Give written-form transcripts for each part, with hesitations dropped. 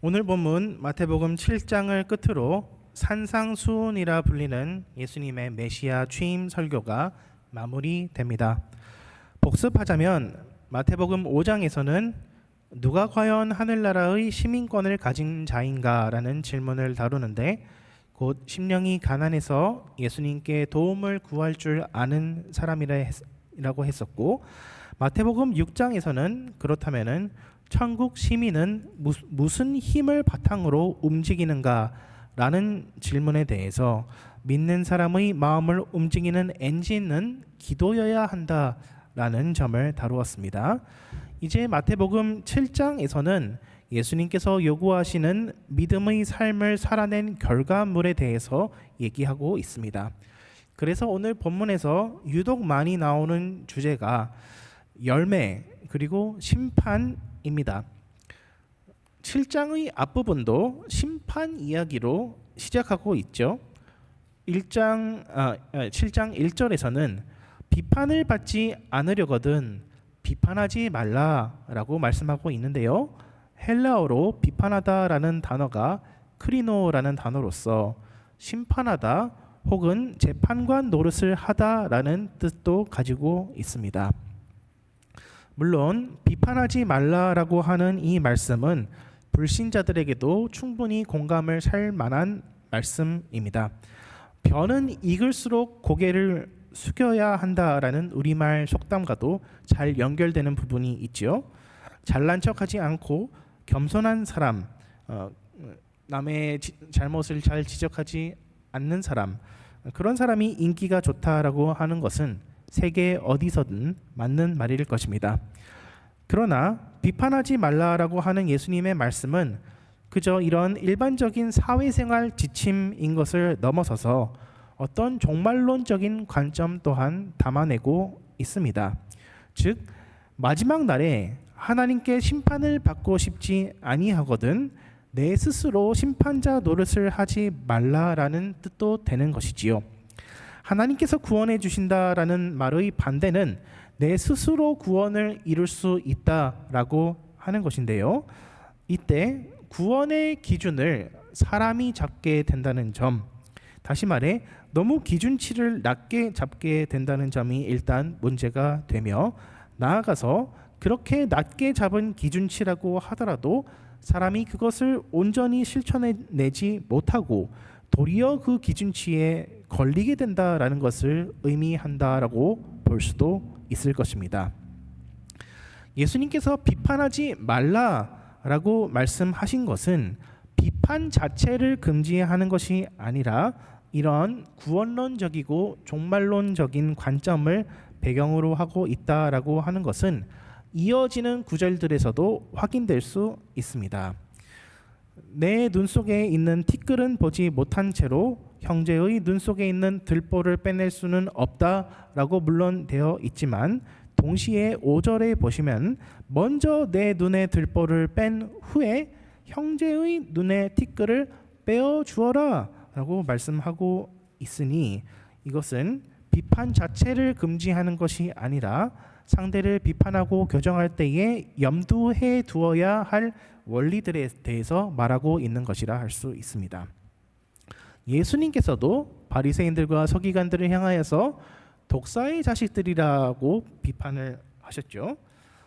오늘 본문 마태복음 7장을 끝으로 산상수훈이라 불리는 예수님의 메시아 취임 설교가 마무리됩니다. 복습하자면 마태복음 5장에서는 누가 과연 하늘나라의 시민권을 가진 자인가라는 질문을 다루는데, 곧 심령이 가난해서 예수님께 도움을 구할 줄 아는 사람이라고 했었고, 마태복음 6장에서는 그렇다면은 천국 시민은 무슨 힘을 바탕으로 움직이는가라는 질문에 대해서 믿는 사람의 마음을 움직이는 엔진은 기도여야 한다라는 점을 다루었습니다. 이제 마태복음 7장에서는 예수님께서 요구하시는 믿음의 삶을 살아낸 결과물에 대해서 얘기하고 있습니다. 그래서 오늘 본문에서 유독 많이 나오는 주제가 열매 그리고 심판입니다. 7장의 앞부분도 심판 이야기로 시작하고 있죠. 7장 1절에서는 비판을 받지 않으려거든 비판하지 말라라고 말씀하고 있는데요. 헬라어로 비판하다라는 단어가 크리노라는 단어로서 심판하다 혹은 재판관 노릇을 하다라는 뜻도 가지고 있습니다. 물론 비판하지 말라라고 하는 이 말씀은 불신자들에게도 충분히 공감을 살 만한 말씀입니다. 벼는 익을수록 고개를 숙여야 한다라는 우리말 속담과도 잘 연결되는 부분이 있죠. 잘난 척하지 않고 겸손한 사람, 남의 잘못을 잘 지적하지 않는 사람, 그런 사람이 인기가 좋다라고 하는 것은 세계 어디서든 맞는 말일 것입니다. 그러나 비판하지 말라라고 하는 예수님의 말씀은 그저 이런 일반적인 사회생활 지침인 것을 넘어서서 어떤 종말론적인 관점 또한 담아내고 있습니다. 즉 마지막 날에 하나님께 심판을 받고 싶지 아니하거든 내 스스로 심판자 노릇을 하지 말라라는 뜻도 되는 것이지요. 하나님께서 구원해 주신다라는 말의 반대는 내 스스로 구원을 이룰 수 있다라고 하는 것인데요. 이때 구원의 기준을 사람이 잡게 된다는 점, 다시 말해 너무 기준치를 낮게 잡게 된다는 점이 일단 문제가 되며, 나아가서 그렇게 낮게 잡은 기준치라고 하더라도 사람이 그것을 온전히 실천해내지 못하고 도리어 그 기준치에 걸리게 된다라는 것을 의미한다라고 볼 수도 있을 것입니다. 예수님께서 비판하지 말라라고 말씀하신 것은 비판 자체를 금지하는 것이 아니라 이런 구원론적이고 종말론적인 관점을 배경으로 하고 있다라고 하는 것은 이어지는 구절들에서도 확인될 수 있습니다. 내 눈 속에 있는 티끌은 보지 못한 채로 형제의 눈 속에 있는 들보를 빼낼 수는 없다라고 물론 되어 있지만, 동시에 5절에 보시면 먼저 내 눈의 들보를 뺀 후에 형제의 눈의 티끌을 빼어 주어라 라고 말씀하고 있으니, 이것은 비판 자체를 금지하는 것이 아니라 상대를 비판하고 교정할 때에 염두해 두어야 할 원리들에 대해서 말하고 있는 것이라 할 수 있습니다. 예수님께서도 바리새인들과 서기관들을 향하여서 독사의 자식들이라고 비판을 하셨죠.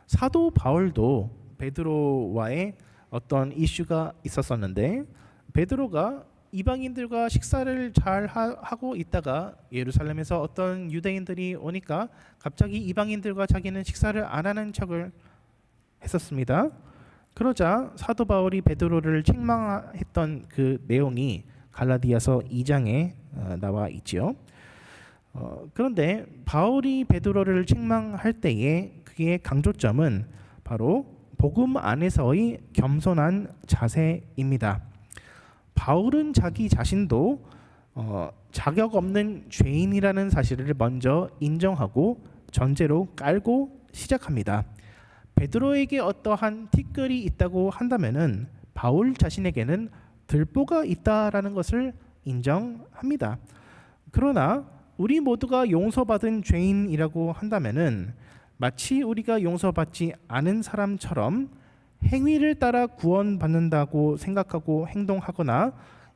사도 바울도 베드로와의 어떤 이슈가 있었었는데, 베드로가 이방인들과 식사를 잘 하고 있다가 예루살렘에서 어떤 유대인들이 오니까 갑자기 이방인들과 자기는 식사를 안 하는 척을 했었습니다. 그러자 사도 바울이 베드로를 책망했던 그 내용이 갈라디아서 2장에 나와 있지요. 그런데 바울이 베드로를 책망할 때에 그의 강조점은 바로 복음 안에서의 겸손한 자세입니다. 바울은 자기 자신도 자격 없는 죄인이라는 사실을 먼저 인정하고 전제로 깔고 시작합니다. 베드로에게 어떠한 티끌이 있다고 한다면은 바울 자신에게는 들보가 있다라는 것을 인정합니다. 그러나 우리 모두가 용서받은 죄인이라고 한다면은 마치 우리가 용서받지 않은 사람처럼 행위를 따라 구원받는다고 생각하고 행동하거나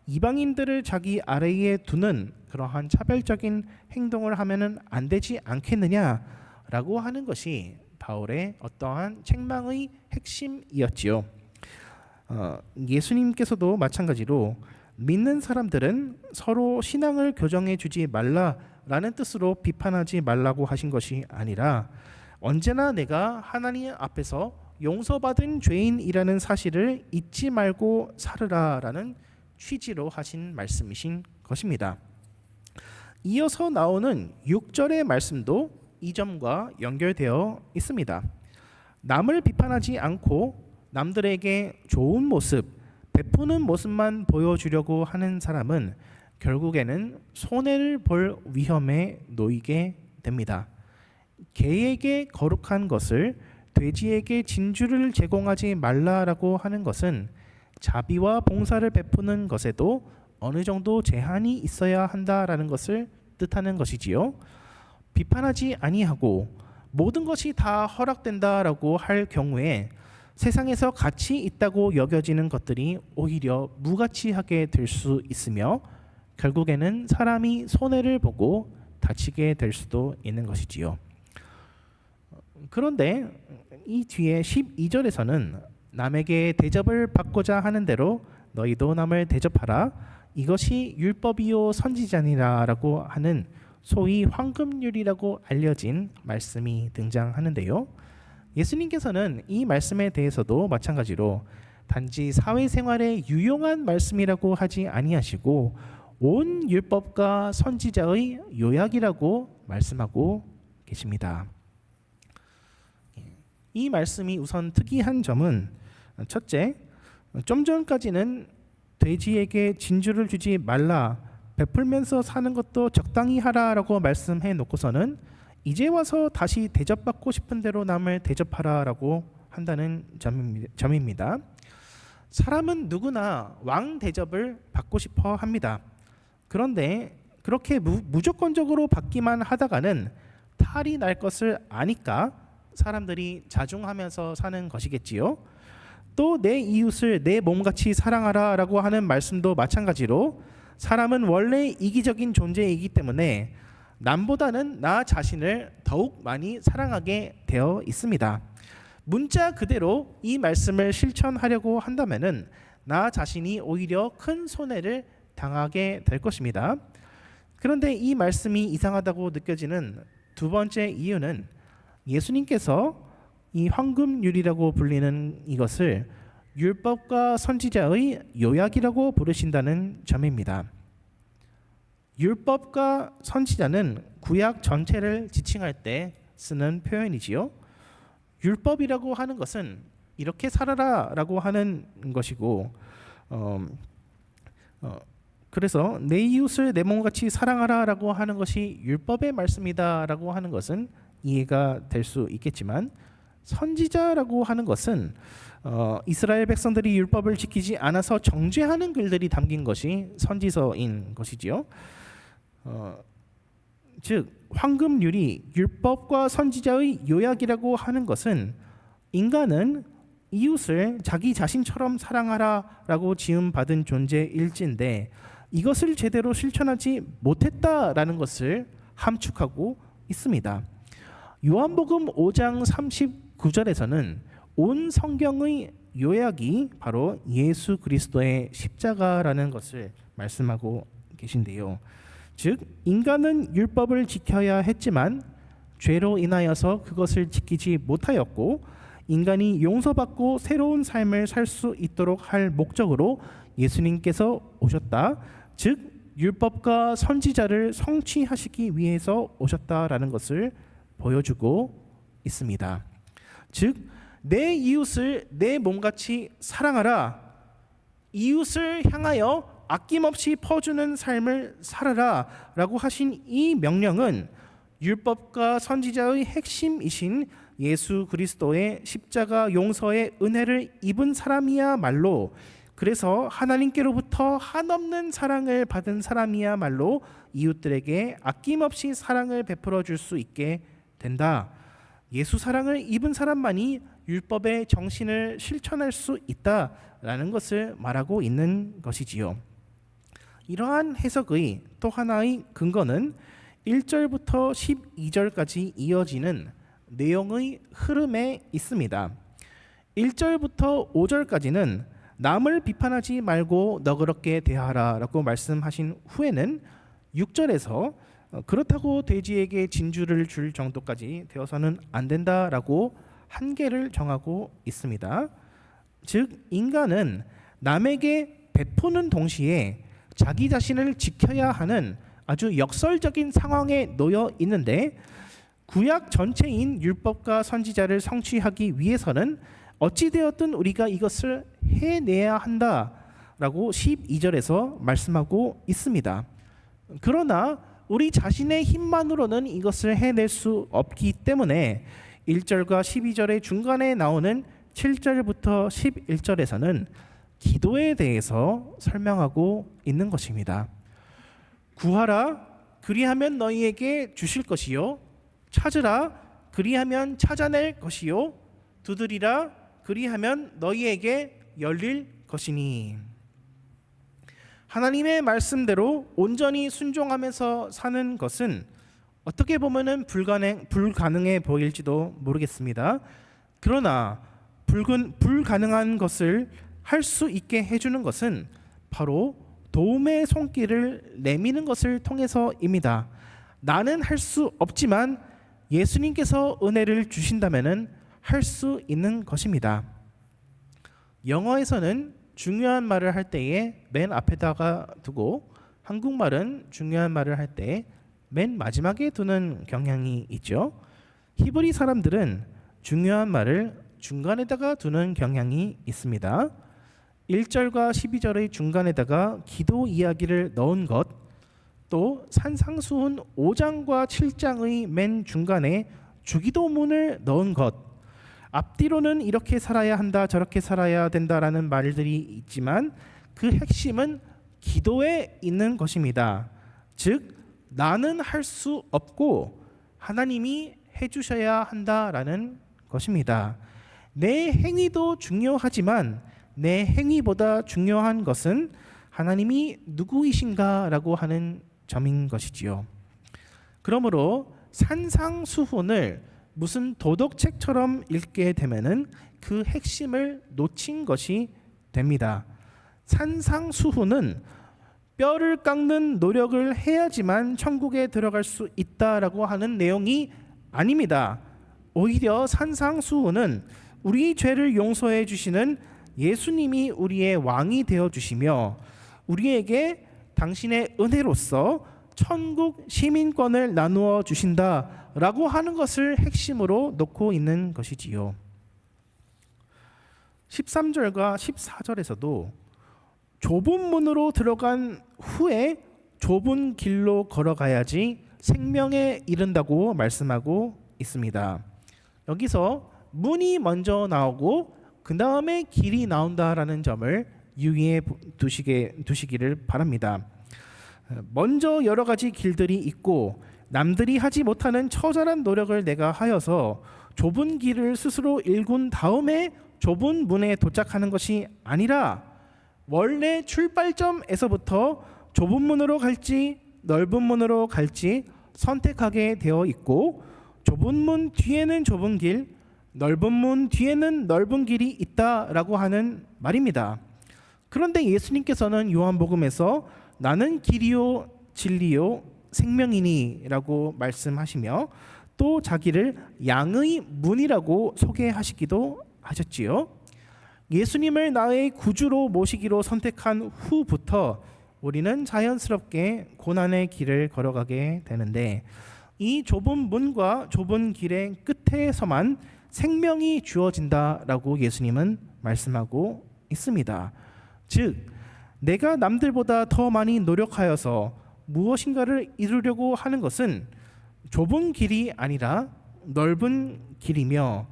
이방인들을 자기 아래에 두는 그러한 차별적인 행동을 하면은 안 되지 않겠느냐라고 하는 것이 바울의 어떠한 책망의 핵심이었지요. 예수님께서도 마찬가지로 믿는 사람들은 서로 신앙을 교정해 주지 말라라는 뜻으로 비판하지 말라고 하신 것이 아니라 언제나 내가 하나님 앞에서 용서받은 죄인이라는 사실을 잊지 말고 살으라라는 취지로 하신 말씀이신 것입니다. 이어서 나오는 6절의 말씀도 이 점과 연결되어 있습니다. 남을 비판하지 않고 남들에게 좋은 모습, 베푸는 모습만 보여주려고 하는 사람은 결국에는 손해를 볼 위험에 놓이게 됩니다. 개에게 거룩한 것을 돼지에게 진주를 제공하지 말라라고 하는 것은 자비와 봉사를 베푸는 것에도 어느 정도 제한이 있어야 한다라는 것을 뜻하는 것이지요. 비판하지 아니하고 모든 것이 다 허락된다라고 할 경우에 세상에서 가치 있다고 여겨지는 것들이 오히려 무가치하게 될 수 있으며 결국에는 사람이 손해를 보고 다치게 될 수도 있는 것이지요. 그런데 이 뒤에 12절에서는 남에게 대접을 받고자 하는 대로 너희도 남을 대접하라. 이것이 율법이요 선지자니라라고 하는 소위 황금률이라고 알려진 말씀이 등장하는데요. 예수님께서는 이 말씀에 대해서도 마찬가지로 단지 사회생활에 유용한 말씀이라고 하지 아니하시고 온 율법과 선지자의 요약이라고 말씀하고 계십니다. 이 말씀이 우선 특이한 점은 첫째, 좀 전까지는 돼지에게 진주를 주지 말라, 베풀면서 사는 것도 적당히 하라라고 말씀해 놓고서는 이제 와서 다시 대접받고 싶은 대로 남을 대접하라라고 한다는 점입니다. 사람은 누구나 왕 대접을 받고 싶어 합니다. 그런데 그렇게 무조건적으로 받기만 하다가는 탈이 날 것을 아니까 사람들이 자중하면서 사는 것이겠지요. 또 내 이웃을 내 몸같이 사랑하라라고 하는 말씀도 마찬가지로 사람은 원래 이기적인 존재이기 때문에 남보다는 나 자신을 더욱 많이 사랑하게 되어 있습니다. 문자 그대로 이 말씀을 실천하려고 한다면은 나 자신이 오히려 큰 손해를 당하게 될 것입니다. 그런데 이 말씀이 이상하다고 느껴지는 두 번째 이유는 예수님께서 이 황금률이라고 불리는 이것을 율법과 선지자의 요약이라고 부르신다는 점입니다. 율법과 선지자는 구약 전체를 지칭할 때 쓰는 표현이지요. 율법이라고 하는 것은 이렇게 살아라라고 하는 것이고, 그래서 내 이웃을 내 몸같이 사랑하라라고 하는 것이 율법의 말씀이다라고 하는 것은 이해가 될 수 있겠지만, 선지자라고 하는 것은 이스라엘 백성들이 율법을 지키지 않아서 정죄하는 글들이 담긴 것이 선지서인 것이지요. 즉 황금률이 율법과 선지자의 요약이라고 하는 것은 인간은 이웃을 자기 자신처럼 사랑하라라고 지음받은 존재일진데 이것을 제대로 실천하지 못했다라는 것을 함축하고 있습니다. 요한복음 5장 39절에서는 온 성경의 요약이 바로 예수 그리스도의 십자가라는 것을 말씀하고 계신데요. 즉 인간은 율법을 지켜야 했지만 죄로 인하여서 그것을 지키지 못하였고 인간이 용서받고 새로운 삶을 살 수 있도록 할 목적으로 예수님께서 오셨다. 즉 율법과 선지자를 성취하시기 위해서 오셨다라는 것을 보여주고 있습니다. 즉 내 이웃을 내 몸같이 사랑하라. 이웃을 향하여 아낌없이 퍼주는 삶을 살아라 라고 하신 이 명령은 율법과 선지자의 핵심이신 예수 그리스도의 십자가 용서의 은혜를 입은 사람이야말로, 그래서 하나님께로부터 한없는 사랑을 받은 사람이야말로 이웃들에게 아낌없이 사랑을 베풀어 줄 수 있게 된다. 예수 사랑을 입은 사람만이 율법의 정신을 실천할 수 있다라는 것을 말하고 있는 것이지요. 이러한 해석의 또 하나의 근거는 1절부터 12절까지 이어지는 내용의 흐름에 있습니다. 1절부터 5절까지는 남을 비판하지 말고 너그럽게 대하라 라고 말씀하신 후에는 6절에서 그렇다고 돼지에게 진주를 줄 정도까지 되어서는 안 된다라고 한계를 정하고 있습니다. 즉 인간은 남에게 베푸는 동시에 자기 자신을 지켜야 하는 아주 역설적인 상황에 놓여 있는데, 구약 전체인 율법과 선지자를 성취하기 위해서는 어찌되었든 우리가 이것을 해내야 한다라고 12절에서 말씀하고 있습니다. 그러나 우리 자신의 힘만으로는 이것을 해낼 수 없기 때문에 1절과 12절의 중간에 나오는 7절부터 11절에서는 기도에 대해서 설명하고 있는 것입니다. 구하라 그리하면 너희에게 주실 것이요, 찾으라 그리하면 찾아낼 것이요, 두드리라 그리하면 너희에게 열릴 것이니. 하나님의 말씀대로 온전히 순종하면서 사는 것은 어떻게 보면은 불가능해 보일지도 모르겠습니다. 그러나 불가능한 것을 할 수 있게 해주는 것은 바로 도움의 손길을 내미는 것을 통해서입니다. 나는 할 수 없지만 예수님께서 은혜를 주신다면은 할 수 있는 것입니다. 영어에서는 중요한 말을 할 때에 맨 앞에다가 두고 한국말은 중요한 말을 할 때 맨 마지막에 두는 경향이 있죠. 히브리 사람들은 중요한 말을 중간에다가 두는 경향이 있습니다. 1절과 12절의 중간에다가 기도 이야기를 넣은 것, 또 산상수훈 5장과 7장의 맨 중간에 주기도문을 넣은 것, 앞뒤로는 이렇게 살아야 한다 저렇게 살아야 된다라는 말들이 있지만 그 핵심은 기도에 있는 것입니다. 즉 나는 할 수 없고 하나님이 해주셔야 한다라는 것입니다. 내 행위도 중요하지만 내 행위보다 중요한 것은 하나님이 누구이신가라고 하는 점인 것이지요. 그러므로 산상수훈을 무슨 도덕책처럼 읽게 되면은 그 핵심을 놓친 것이 됩니다. 산상수훈은 뼈를 깎는 노력을 해야지만 천국에 들어갈 수 있다라고 하는 내용이 아닙니다. 오히려 산상수훈은 우리 죄를 용서해 주시는 예수님이 우리의 왕이 되어 주시며 우리에게 당신의 은혜로서 천국 시민권을 나누어 주신다라고 하는 것을 핵심으로 놓고 있는 것이지요. 13절과 14절에서도 좁은 문으로 들어간 후에 좁은 길로 걸어가야지 생명에 이른다고 말씀하고 있습니다. 여기서 문이 먼저 나오고 그 다음에 길이 나온다라는 점을 유의해 두시기를 바랍니다. 먼저 여러 가지 길들이 있고 남들이 하지 못하는 처절한 노력을 내가 하여서 좁은 길을 스스로 일군 다음에 좁은 문에 도착하는 것이 아니라 원래 출발점에서부터 좁은 문으로 갈지 넓은 문으로 갈지 선택하게 되어 있고, 좁은 문 뒤에는 좁은 길, 넓은 문 뒤에는 넓은 길이 있다라고 하는 말입니다. 그런데 예수님께서는 요한복음에서 나는 길이요 진리요 생명이니라고 말씀하시며 또 자기를 양의 문이라고 소개하시기도 하셨지요. 예수님을 나의 구주로 모시기로 선택한 후부터 우리는 자연스럽게 고난의 길을 걸어가게 되는데, 이 좁은 문과 좁은 길의 끝에서만 생명이 주어진다라고 예수님은 말씀하고 있습니다. 즉 내가 남들보다 더 많이 노력하여서 무엇인가를 이루려고 하는 것은 좁은 길이 아니라 넓은 길이며,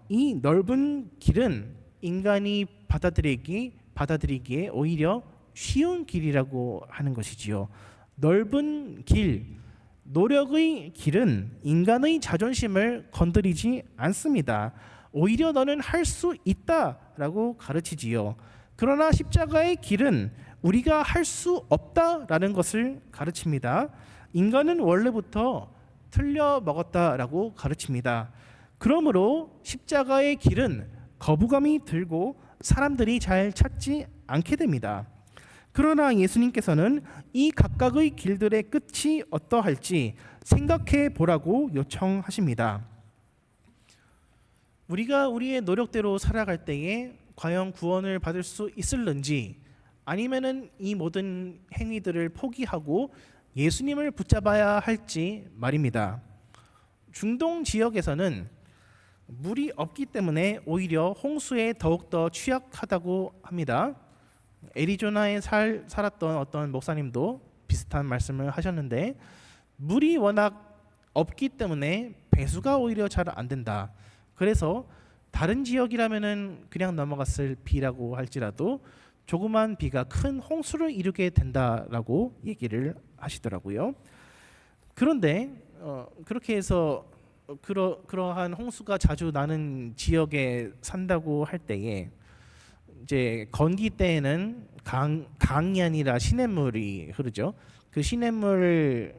이 넓은 길은 인간이 받아들이기에 오히려 쉬운 길이라고 하는 것이지요. 넓은 길, 노력의 길은 인간의 자존심을 건드리지 않습니다. 오히려 너는 할 수 있다라고 가르치지요. 그러나 십자가의 길은 우리가 할 수 없다라는 것을 가르칩니다. 인간은 원래부터 틀려 먹었다라고 가르칩니다. 그러므로 십자가의 길은 거부감이 들고 사람들이 잘 찾지 않게 됩니다. 그러나 예수님께서는 이 각각의 길들의 끝이 어떠할지 생각해 보라고 요청하십니다. 우리가 우리의 노력대로 살아갈 때에 과연 구원을 받을 수 있을는지, 아니면은 이 모든 행위들을 포기하고 예수님을 붙잡아야 할지 말입니다. 중동 지역에서는 물이 없기 때문에 오히려 홍수에 더욱더 취약하다고 합니다. 애리조나에 살았던 어떤 목사님도 비슷한 말씀을 하셨는데, 물이 워낙 없기 때문에 배수가 오히려 잘 안 된다. 그래서 다른 지역이라면은 그냥 넘어갔을 비라고 할지라도 조그만 비가 큰 홍수를 이루게 된다라고 얘기를 하시더라고요. 그런데 그렇게 해서 그러한 홍수가 자주 나는 지역에 산다고 할 때에 이제 건기 때에는 강이 아니라 시냇물이 흐르죠. 그 시냇물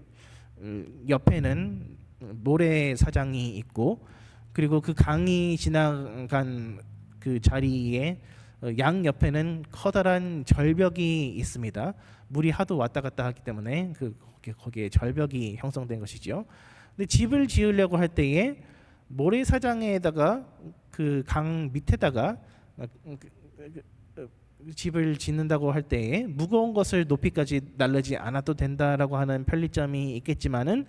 옆에는 모래사장이 있고, 그리고 그 강이 지나간 그 자리에 양 옆에는 커다란 절벽이 있습니다. 물이 하도 왔다 갔다 하기 때문에 거기에 절벽이 형성된 것이죠. 근데 집을 지으려고 할 때에 모래사장에다가 그 강 밑에다가 집을 짓는다고 할 때에 무거운 것을 높이까지 날르지 않아도 된다라고 하는 편리점이 있겠지만은,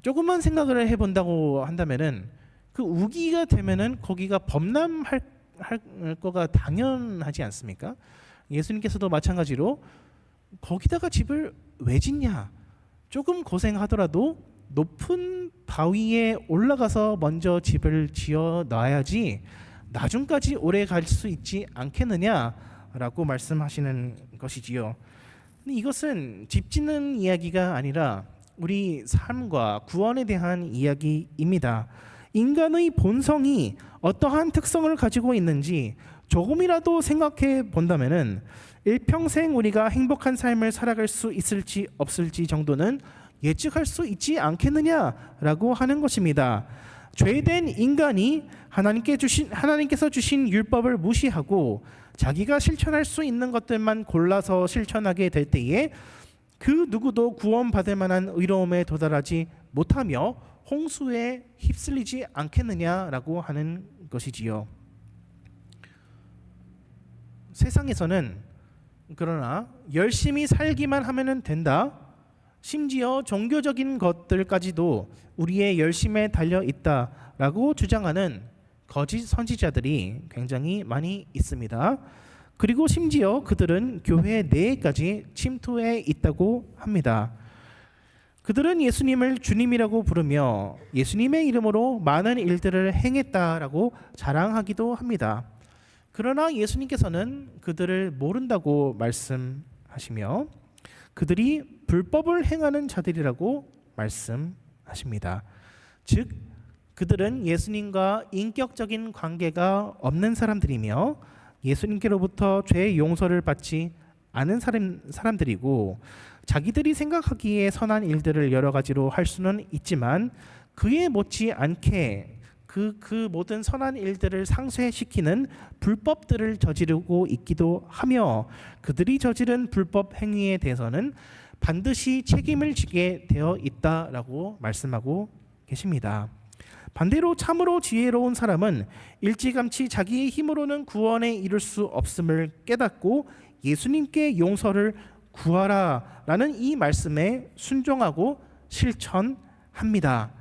조금만 생각을 해본다고 한다면은 그 우기가 되면은 거기가 범람할 거가 당연하지 않습니까? 예수님께서도 마찬가지로 거기다가 집을 왜 짓냐? 조금 고생하더라도 높은 바위에 올라가서 먼저 집을 지어 놔야지 나중까지 오래 갈 수 있지 않겠느냐라고 말씀하시는 것이지요. 근데 이것은 집 짓는 이야기가 아니라 우리 삶과 구원에 대한 이야기입니다. 인간의 본성이 어떠한 특성을 가지고 있는지 조금이라도 생각해 본다면은 일평생 우리가 행복한 삶을 살아갈 수 있을지 없을지 정도는 예측할 수 있지 않겠느냐라고 하는 것입니다. 죄된 인간이 하나님께서 주신 율법을 무시하고 자기가 실천할 수 있는 것들만 골라서 실천하게 될 때에 그 누구도 구원받을 만한 의로움에 도달하지 못하며 홍수에 휩쓸리지 않겠느냐라고 하는 것이지요. 세상에서는 그러나 열심히 살기만 하면 된다, 심지어 종교적인 것들까지도 우리의 열심에 달려 있다라고 주장하는 거짓 선지자들이 굉장히 많이 있습니다. 그리고 심지어 그들은 교회 내에까지 침투해 있다고 합니다. 그들은 예수님을 주님이라고 부르며 예수님의 이름으로 많은 일들을 행했다라고 자랑하기도 합니다. 그러나 예수님께서는 그들을 모른다고 말씀하시며 그들이 불법을 행하는 자들이라고 말씀하십니다. 즉 그들은 예수님과 인격적인 관계가 없는 사람들이며 예수님께로부터 죄의 용서를 받지 않은 사람들이고, 자기들이 생각하기에 선한 일들을 여러 가지로 할 수는 있지만 그에 못지 않게 그 모든 선한 일들을 상쇄시키는 불법들을 저지르고 있기도 하며, 그들이 저지른 불법 행위에 대해서는 반드시 책임을 지게 되어 있다라고 말씀하고 계십니다. 반대로 참으로 지혜로운 사람은 일찌감치 자기의 힘으로는 구원에 이를 수 없음을 깨닫고 예수님께 용서를 구하라라는 이 말씀에 순종하고 실천합니다.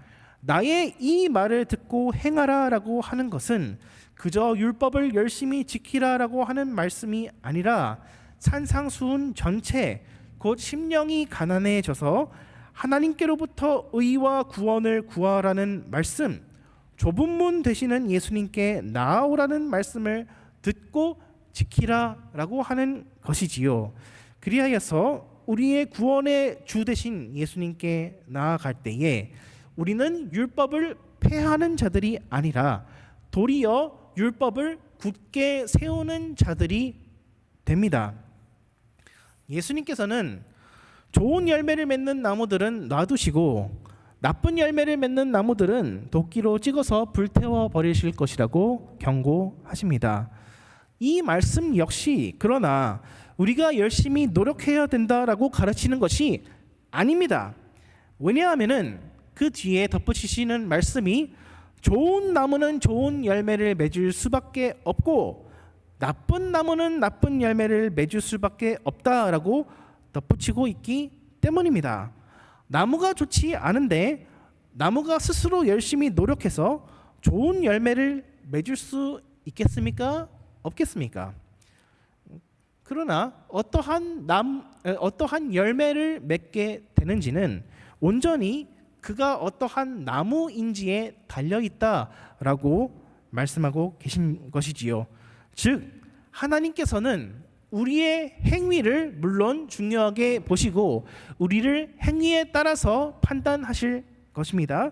나의 이 말을 듣고 행하라라고 하는 것은 그저 율법을 열심히 지키라라고 하는 말씀이 아니라 산상수훈 전체, 곧 심령이 가난해져서 하나님께로부터 의와 구원을 구하라는 말씀, 좁은 문 되시는 예수님께 나아오라는 말씀을 듣고 지키라라고 하는 것이지요. 그리하여서 우리의 구원의 주 되신 예수님께 나아갈 때에 우리는 율법을 폐하는 자들이 아니라 도리어 율법을 굳게 세우는 자들이 됩니다. 예수님께서는 좋은 열매를 맺는 나무들은 놔두시고 나쁜 열매를 맺는 나무들은 도끼로 찍어서 불태워 버리실 것이라고 경고하십니다. 이 말씀 역시 그러나 우리가 열심히 노력해야 된다라고 가르치는 것이 아닙니다. 왜냐하면은 그 뒤에 덧붙이시는 말씀이 좋은 나무는 좋은 열매를 맺을 수밖에 없고 나쁜 나무는 나쁜 열매를 맺을 수밖에 없다라고 덧붙이고 있기 때문입니다. 나무가 좋지 않은데 나무가 스스로 열심히 노력해서 좋은 열매를 맺을 수 있겠습니까? 없겠습니까? 그러나 어떠한 열매를 맺게 되는지는 온전히 그가 어떠한 나무인지에 달려 있다라고 말씀하고 계신 것이지요. 즉 하나님께서는 우리의 행위를 물론 중요하게 보시고 우리를 행위에 따라서 판단하실 것입니다.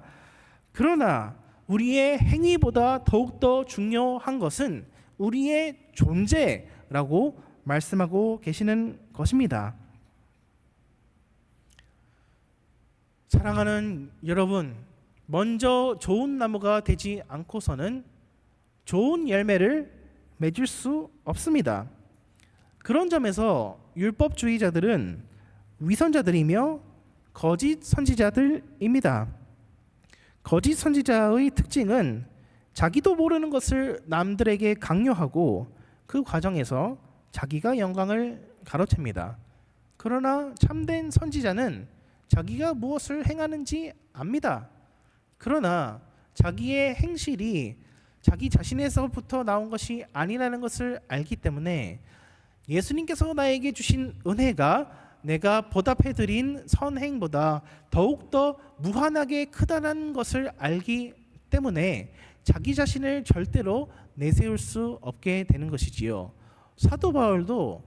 그러나 우리의 행위보다 더욱더 중요한 것은 우리의 존재라고 말씀하고 계시는 것입니다. 사랑하는 여러분, 먼저 좋은 나무가 되지 않고서는 좋은 열매를 맺을 수 없습니다. 그런 점에서 율법주의자들은 위선자들이며 거짓 선지자들입니다. 거짓 선지자의 특징은 자기도 모르는 것을 남들에게 강요하고 그 과정에서 자기가 영광을 가로챕니다. 그러나 참된 선지자는 자기가 무엇을 행하는지 압니다. 그러나 자기의 행실이 자기 자신에서부터 나온 것이 아니라는 것을 알기 때문에 예수님께서 나에게 주신 은혜가 내가 보답해드린 선행보다 더욱더 무한하게 크다는 것을 알기 때문에 자기 자신을 절대로 내세울 수 없게 되는 것이지요. 사도 바울도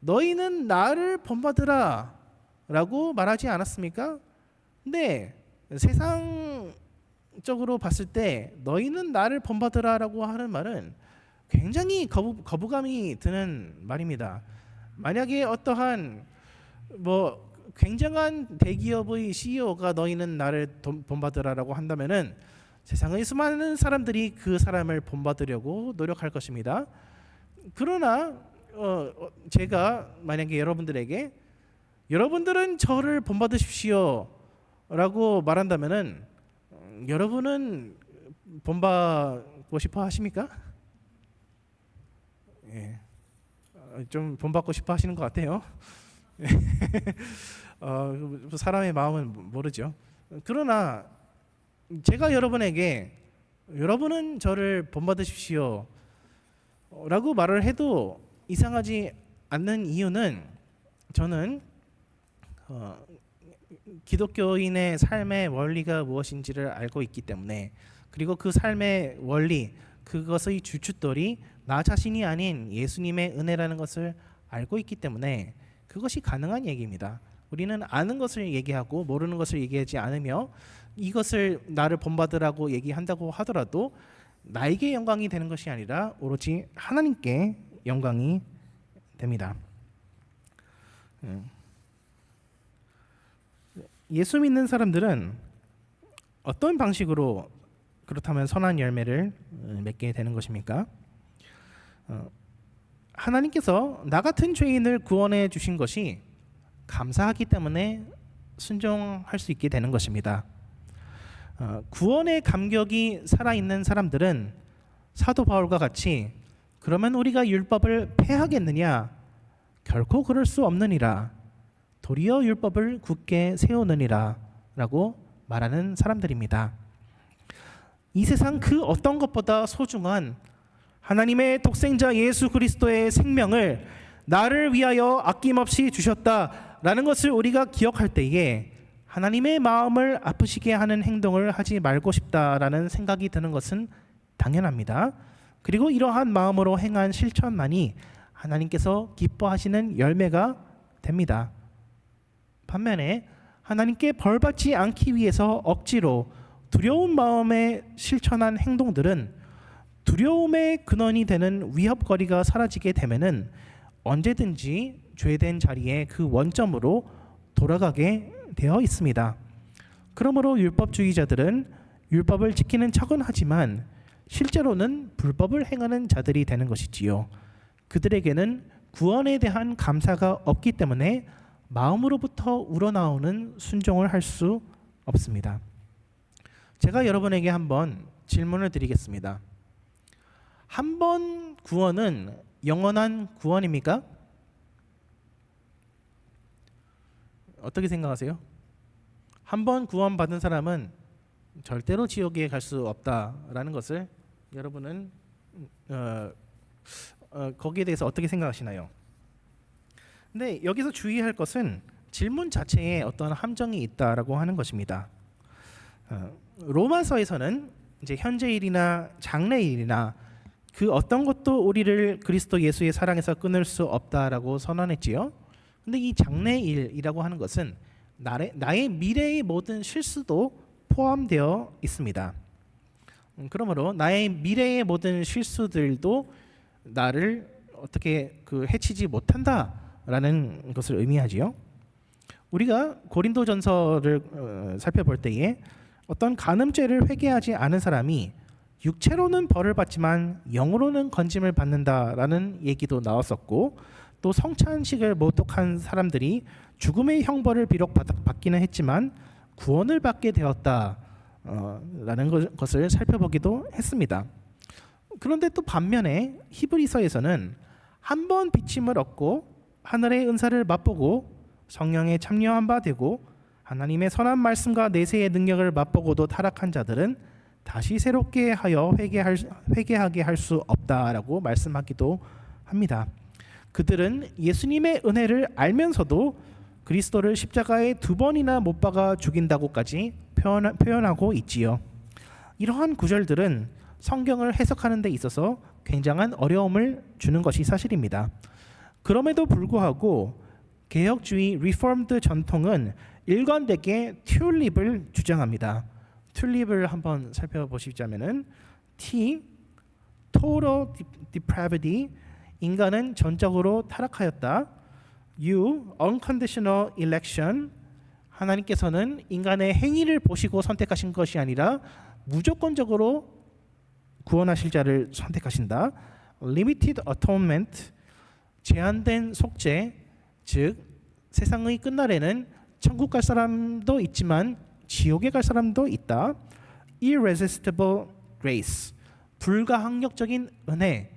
너희는 나를 본받으라 라고 말하지 않았습니까? 근데 세상적으로 봤을 때 너희는 나를 본받으라 라고 하는 말은 굉장히 거부감이 드는 말입니다. 만약에 어떠한 굉장한 대기업의 CEO가 너희는 나를 본받으라라고 한다면은 세상의 수많은 사람들이 그 사람을 본받으려고 노력할 것입니다. 그러나 제가 만약에 여러분들에게 여러분들은 저를 본받으십시오 라고 말한다면은 여러분은 본받고 싶어 하십니까? 예. 좀 본받고 싶어 하시는 것 같아요. 사람의 마음은 모르죠. 그러나 제가 여러분에게 여러분은 저를 본받으십시오 라고 말을 해도 이상하지 않는 이유는 저는 기독교인의 삶의 원리가 무엇인지를 알고 있기 때문에, 그리고 그 삶의 원리, 그것의 주춧돌이 나 자신이 아닌 예수님의 은혜라는 것을 알고 있기 때문에 그것이 가능한 얘기입니다. 우리는 아는 것을 얘기하고 모르는 것을 얘기하지 않으며 이것을 나를 본받으라고 얘기한다고 하더라도 나에게 영광이 되는 것이 아니라 오로지 하나님께 영광이 됩니다. 예수 믿는 사람들은 어떤 방식으로 그렇다면 선한 열매를 맺게 되는 것입니까? 하나님께서 나 같은 죄인을 구원해 주신 것이 감사하기 때문에 순종할 수 있게 되는 것입니다. 구원의 감격이 살아있는 사람들은 사도 바울과 같이 그러면 우리가 율법을 폐하겠느냐? 결코 그럴 수 없느니라. 도리어 율법을 굳게 세우느니라 라고 말하는 사람들입니다. 이 세상 그 어떤 것보다 소중한 하나님의 독생자 예수 그리스도의 생명을 나를 위하여 아낌없이 주셨다라는 것을 우리가 기억할 때에 하나님의 마음을 아프시게 하는 행동을 하지 말고 싶다라는 생각이 드는 것은 당연합니다. 그리고 이러한 마음으로 행한 실천만이 하나님께서 기뻐하시는 열매가 됩니다. 반면에 하나님께 벌받지 않기 위해서 억지로 두려운 마음에 실천한 행동들은 두려움의 근원이 되는 위협거리가 사라지게 되면은 언제든지 죄된 자리에 그 원점으로 돌아가게 되어 있습니다. 그러므로 율법주의자들은 율법을 지키는 척은 하지만 실제로는 불법을 행하는 자들이 되는 것이지요. 그들에게는 구원에 대한 감사가 없기 때문에 마음으로부터 우러나오는 순종을 할 수 없습니다. 제가 여러분에게 한번 질문을 드리겠습니다. 한 번 구원은 영원한 구원입니까? 어떻게 생각하세요? 한 번 구원받은 사람은 절대로 지옥에 갈 수 없다라는 것을 여러분은 거기에 대해서 어떻게 생각하시나요? 근데 여기서 주의할 것은 질문 자체에 어떤 함정이 있다라고 하는 것입니다. 로마서에서는 이제 현재일이나 장래일이나 그 어떤 것도 우리를 그리스도 예수의 사랑에서 끊을 수 없다라고 선언했지요. 근데 이 장래일이라고 하는 것은 나의 미래의 모든 실수도 포함되어 있습니다. 그러므로 나의 미래의 모든 실수들도 나를 어떻게 해치지 못한다라는 것을 의미하지요. 우리가 고린도전서를 살펴볼 때에 어떤 간음죄를 회개하지 않은 사람이 육체로는 벌을 받지만 영으로는 건짐을 받는다라는 얘기도 나왔었고, 또 성찬식을 모독한 사람들이 죽음의 형벌을 비록 받기는 했지만 구원을 받게 되었다라는 것을 살펴보기도 했습니다. 그런데 또 반면에 히브리서에서는 한 번 비침을 얻고 하늘의 은사를 맛보고 성령에 참여한 바 되고 하나님의 선한 말씀과 내세의 능력을 맛보고도 타락한 자들은 다시 새롭게 하여 회개하게 할 수 없다라고 말씀하기도 합니다. 그들은 예수님의 은혜를 알면서도 그리스도를 십자가에 2번이나 못 박아 죽인다고까지 표현하고 있지요. 이러한 구절들은 성경을 해석하는 데 있어서 굉장한 어려움을 주는 것이 사실입니다. 그럼에도 불구하고 개혁주의 리포먼드 전통은 일관되게 튤립을 주장합니다. 튤립을 한번 살펴보시자면은 T, total depravity, 인간은 전적으로 타락하였다. U, unconditional election, 하나님께서는 인간의 행위를 보시고 선택하신 것이 아니라 무조건적으로 구원하실 자를 선택하신다. Limited atonement, 제한된 속죄, 즉 세상의 끝날에는 천국 갈 사람도 있지만 지옥에 갈 사람도 있다. Irresistible grace, 불가항력적인 은혜,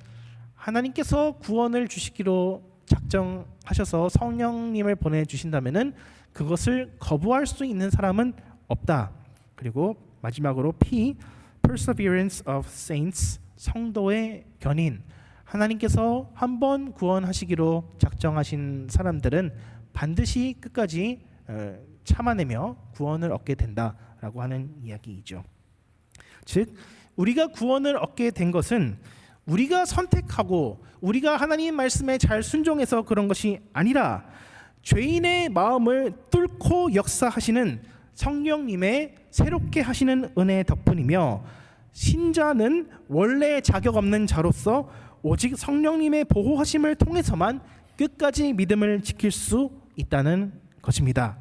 하나님께서 구원을 주시기로 작정하셔서 성령님을 보내주신다면은 그것을 거부할 수 있는 사람은 없다. 그리고 마지막으로 P, perseverance of saints, 성도의 견인, 하나님께서 한 번 구원하시기로 작정하신 사람들은 반드시 끝까지 참아내며 구원을 얻게 된다라고 하는 이야기이죠. 즉 우리가 구원을 얻게 된 것은 우리가 선택하고 우리가 하나님 말씀에 잘 순종해서 그런 것이 아니라 죄인의 마음을 뚫고 역사하시는 성령님의 새롭게 하시는 은혜 덕분이며, 신자는 원래 자격 없는 자로서 오직 성령님의 보호하심을 통해서만 끝까지 믿음을 지킬 수 있다는 것입니다.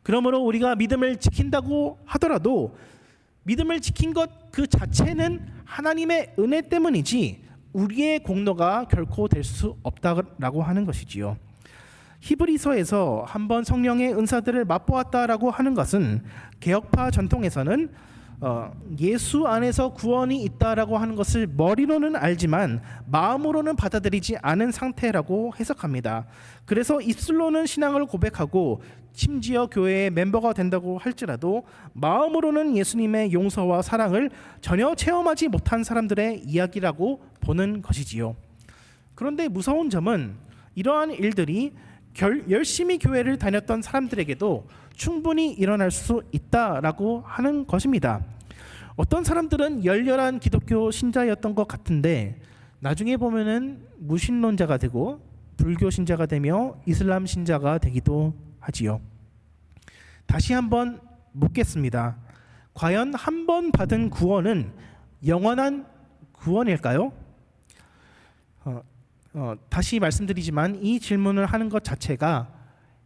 그러므로 우리가 믿음을 지킨다고 하더라도 믿음을 지킨 것 그 자체는 하나님의 은혜 때문이지 우리의 공로가 결코 될 수 없다라고 하는 것이지요. 히브리서에서 한번 성령의 은사들을 맛보았다라고 하는 것은 개혁파 전통에서는 예수 안에서 구원이 있다라고 하는 것을 머리로는 알지만 마음으로는 받아들이지 않은 상태라고 해석합니다. 그래서 입술로는 신앙을 고백하고 심지어 교회의 멤버가 된다고 할지라도 마음으로는 예수님의 용서와 사랑을 전혀 체험하지 못한 사람들의 이야기라고 보는 것이지요. 그런데 무서운 점은 이러한 일들이 열심히 교회를 다녔던 사람들에게도 충분히 일어날 수 있다라고 하는 것입니다. 어떤 사람들은 열렬한 기독교 신자였던 것 같은데 나중에 보면은 무신론자가 되고 불교 신자가 되며 이슬람 신자가 되기도 하지요. 다시 한번 묻겠습니다. 과연 한 번 받은 구원은 영원한 구원일까요? 다시 말씀드리지만 이 질문을 하는 것 자체가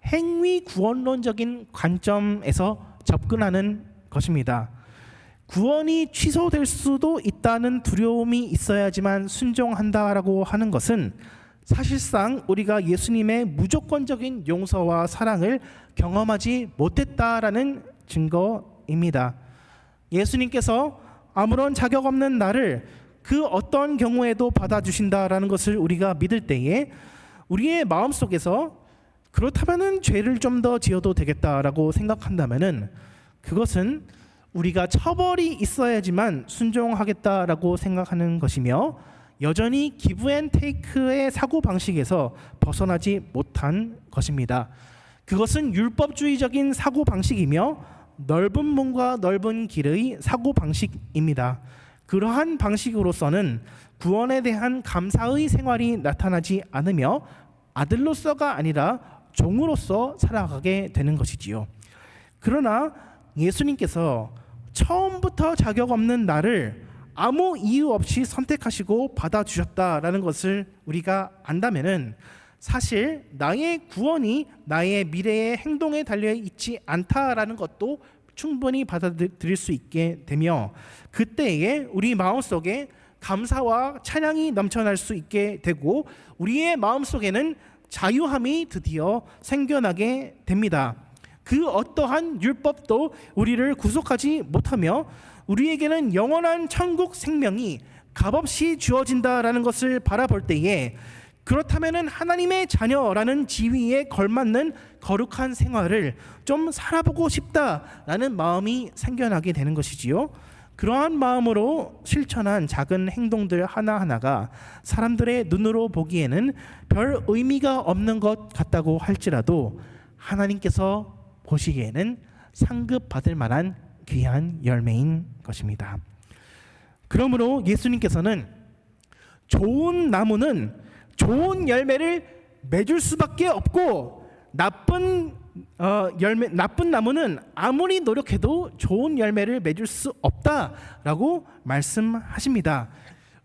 행위 구원론적인 관점에서 접근하는 것입니다. 구원이 취소될 수도 있다는 두려움이 있어야지만 순종한다라고 하는 것은 사실상 우리가 예수님의 무조건적인 용서와 사랑을 경험하지 못했다라는 증거입니다. 예수님께서 아무런 자격 없는 나를 그 어떤 경우에도 받아주신다라는 것을 우리가 믿을 때에 우리의 마음속에서 그렇다면은 죄를 좀 더 지어도 되겠다라고 생각한다면은 그것은 우리가 처벌이 있어야지만 순종하겠다라고 생각하는 것이며 여전히 기브 앤 테이크의 사고 방식에서 벗어나지 못한 것입니다. 그것은 율법주의적인 사고 방식이며 넓은 문과 넓은 길의 사고 방식입니다. 그러한 방식으로서는 구원에 대한 감사의 생활이 나타나지 않으며 아들로서가 아니라 종으로서 살아가게 되는 것이지요. 그러나 예수님께서 처음부터 자격 없는 나를 아무 이유 없이 선택하시고 받아주셨다라는 것을 우리가 안다면은 사실 나의 구원이 나의 미래의 행동에 달려 있지 않다라는 것도 충분히 받아들일 수 있게 되며 그때에 우리 마음속에 감사와 찬양이 넘쳐날 수 있게 되고 우리의 마음속에는 자유함이 드디어 생겨나게 됩니다. 그 어떠한 율법도 우리를 구속하지 못하며 우리에게는 영원한 천국 생명이 값없이 주어진다라는 것을 바라볼 때에 그렇다면은 하나님의 자녀라는 지위에 걸맞는 거룩한 생활을 좀 살아보고 싶다라는 마음이 생겨나게 되는 것이지요. 그러한 마음으로 실천한 작은 행동들 하나하나가 사람들의 눈으로 보기에는 별 의미가 없는 것 같다고 할지라도 하나님께서 보시기에는 상급받을 만한 귀한 열매인 것입니다. 그러므로 예수님께서는 좋은 나무는 좋은 열매를 맺을 수밖에 없고 나쁜 나무는 아무리 노력해도 좋은 열매를 맺을 수 없다라고 말씀하십니다.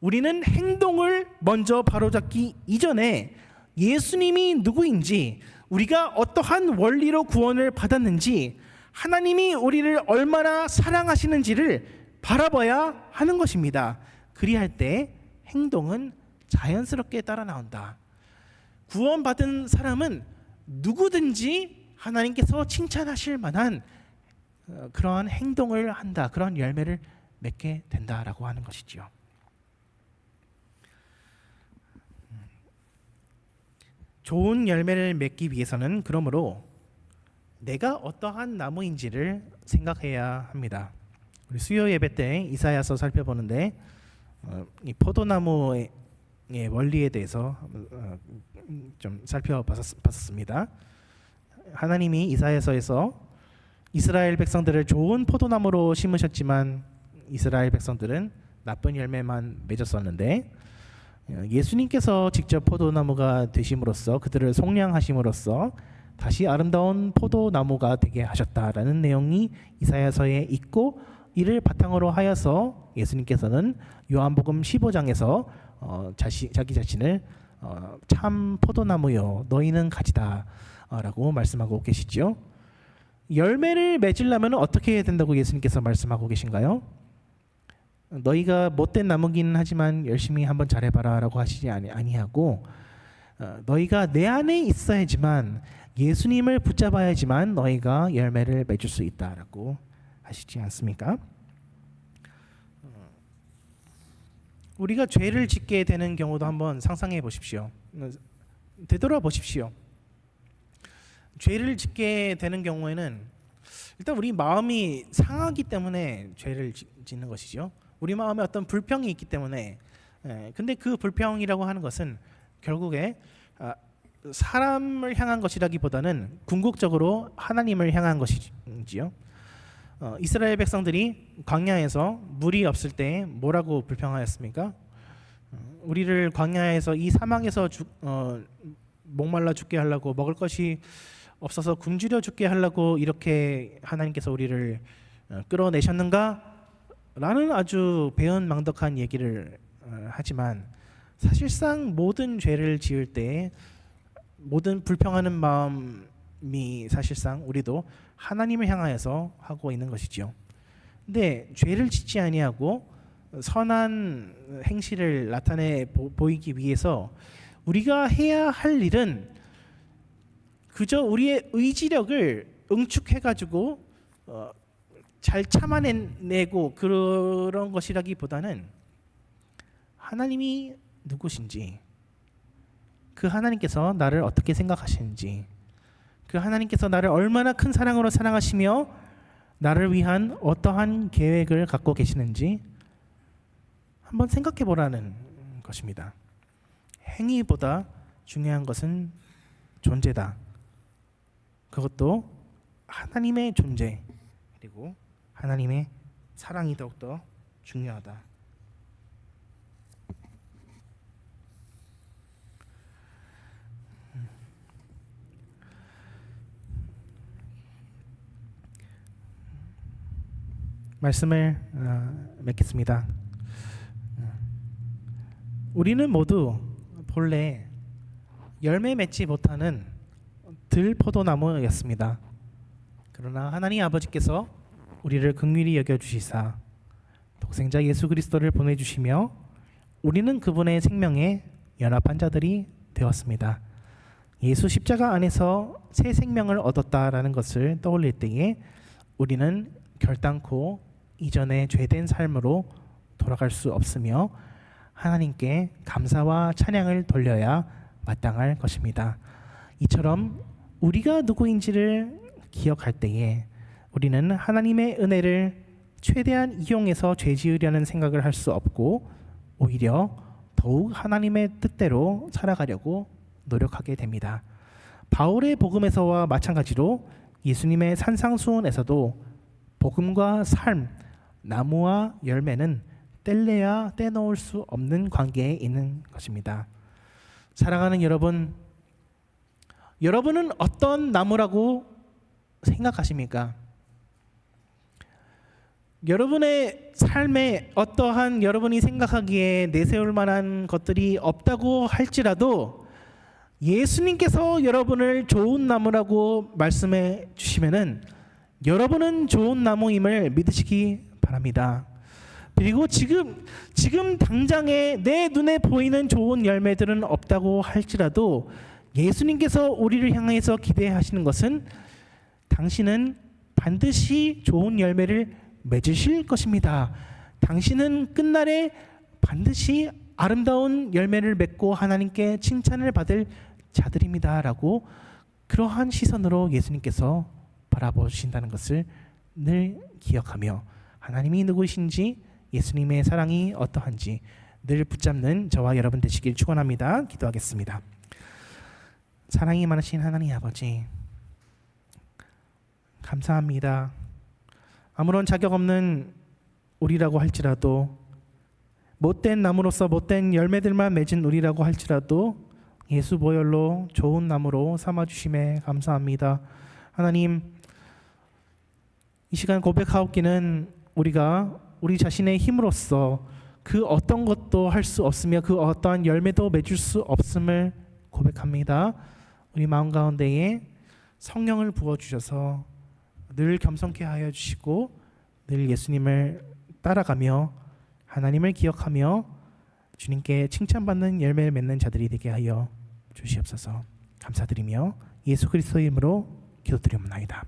우리는 행동을 먼저 바로잡기 이전에 예수님이 누구인지 우리가 어떠한 원리로 구원을 받았는지 하나님이 우리를 얼마나 사랑하시는지를 바라봐야 하는 것입니다. 그리할 때 행동은 자연스럽게 따라 나온다. 구원받은 사람은 누구든지 하나님께서 칭찬하실 만한 그러한 행동을 한다. 그런 열매를 맺게 된다라고 하는 것이지요. 좋은 열매를 맺기 위해서는 그러므로 내가 어떠한 나무인지를 생각해야 합니다. 우리 수요 예배 때 이사야서 살펴보는데 이 포도나무의 원리에 대해서 좀 살펴봤었습니다. 하나님이 이사야서에서 이스라엘 백성들을 좋은 포도나무로 심으셨지만 이스라엘 백성들은 나쁜 열매만 맺었었는데 예수님께서 직접 포도나무가 되심으로써 그들을 속량하심으로써 다시 아름다운 포도나무가 되게 하셨다라는 내용이 이사야서에 있고 이를 바탕으로 하여서 예수님께서는 요한복음 15장에서 자기 자신을 참 포도나무요 너희는 가지다 라고 말씀하고 계시죠. 열매를 맺으려면 어떻게 해야 된다고 예수님께서 말씀하고 계신가요? 너희가 못된 나무긴 하지만 열심히 한번 잘해봐라 라고 하시지 아니하고 너희가 내 안에 있어야지만 예수님을 붙잡아야지만 너희가 열매를 맺을 수 있다라고 하시지 않습니까? 우리가 죄를 짓게 되는 경우도 한번 상상해 보십시오. 되돌아 보십시오. 죄를 짓게 되는 경우에는 일단 우리 마음이 상하기 때문에 죄를 짓는 것이죠. 우리 마음에 어떤 불평이 있기 때문에 근데 그 불평이라고 하는 것은 결국에 사람을 향한 것이라기보다는 궁극적으로 하나님을 향한 것이지요. 이스라엘 백성들이 광야에서 물이 없을 때 뭐라고 불평하였습니까? 우리를 광야에서 이 사막에서 목말라 죽게 하려고 먹을 것이 없어서 굶주려 죽게 하려고 이렇게 하나님께서 우리를 끌어내셨는가? 라는 아주 배은망덕한 얘기를 하지만 사실상 모든 죄를 지을 때 모든 불평하는 마음이 사실상 우리도 하나님을 향하여서 하고 있는 것이지요. 근데 죄를 짓지 아니하고 선한 행실을 나타내 보이기 위해서 우리가 해야 할 일은 그저 우리의 의지력을 응축해가지고 잘 참아내고 그런 것이라기보다는 하나님이 누구신지, 그 하나님께서 나를 어떻게 생각하시는지, 그 하나님께서 나를 얼마나 큰 사랑으로 사랑하시며 나를 위한 어떠한 계획을 갖고 계시는지 한번 생각해 보라는 것입니다. 행위보다 중요한 것은 존재다. 그것도 하나님의 존재 그리고 하나님의 사랑이 더욱더 중요하다. 말씀을 맺겠습니다. 우리는 모두 본래 열매 맺지 못하는 들포도나무였습니다. 그러나 하나님 아버지께서 우리를 긍휼히 여겨주시사 독생자 예수 그리스도를 보내주시며 우리는 그분의 생명에 연합한 자들이 되었습니다. 예수 십자가 안에서 새 생명을 얻었다라는 것을 떠올릴 때에 우리는 결단코 이전의 죄된 삶으로 돌아갈 수 없으며 하나님께 감사와 찬양을 돌려야 마땅할 것입니다. 이처럼 우리가 누구인지를 기억할 때에 우리는 하나님의 은혜를 최대한 이용해서 죄 지으려는 생각을 할 수 없고 오히려 더욱 하나님의 뜻대로 살아가려고 노력하게 됩니다. 바울의 복음에서와 마찬가지로 예수님의 산상수훈에서도 복음과 삶, 나무와 열매는 뗄래야 떼놓을 수 없는 관계에 있는 것입니다. 사랑하는 여러분, 여러분은 어떤 나무라고 생각하십니까? 여러분의 삶에 어떠한 여러분이 생각하기에 내세울 만한 것들이 없다고 할지라도 예수님께서 여러분을 좋은 나무라고 말씀해 주시면은 여러분은 좋은 나무임을 믿으시기 바랍니다. 그리고 지금 당장에 내 눈에 보이는 좋은 열매들은 없다고 할지라도 예수님께서 우리를 향해서 기대하시는 것은 당신은 반드시 좋은 열매를 맺으실 것입니다. 당신은 끝날에 반드시 아름다운 열매를 맺고 하나님께 칭찬을 받을 자들입니다라고 그러한 시선으로 예수님께서 바라보신다는 것을 늘 기억하며 하나님이 누구신지 예수님의 사랑이 어떠한지 늘 붙잡는 저와 여러분 되시길 축원합니다. 기도하겠습니다. 사랑이 많으신 하나님 아버지, 감사합니다. 아무런 자격 없는 우리라고 할지라도 못된 나무로서 못된 열매들만 맺은 우리라고 할지라도 예수 보혈로 좋은 나무로 삼아주심에 감사합니다. 하나님, 이 시간 고백하옵기는 우리가 우리 자신의 힘으로써 그 어떤 것도 할 수 없으며 그 어떠한 열매도 맺을 수 없음을 고백합니다. 우리 마음 가운데에 성령을 부어주셔서 늘 겸손케 하여 주시고 늘 예수님을 따라가며 하나님을 기억하며 주님께 칭찬받는 열매를 맺는 자들이 되게 하여 주시옵소서. 감사드리며 예수 그리스도의 이름으로 기도드리옵나이다.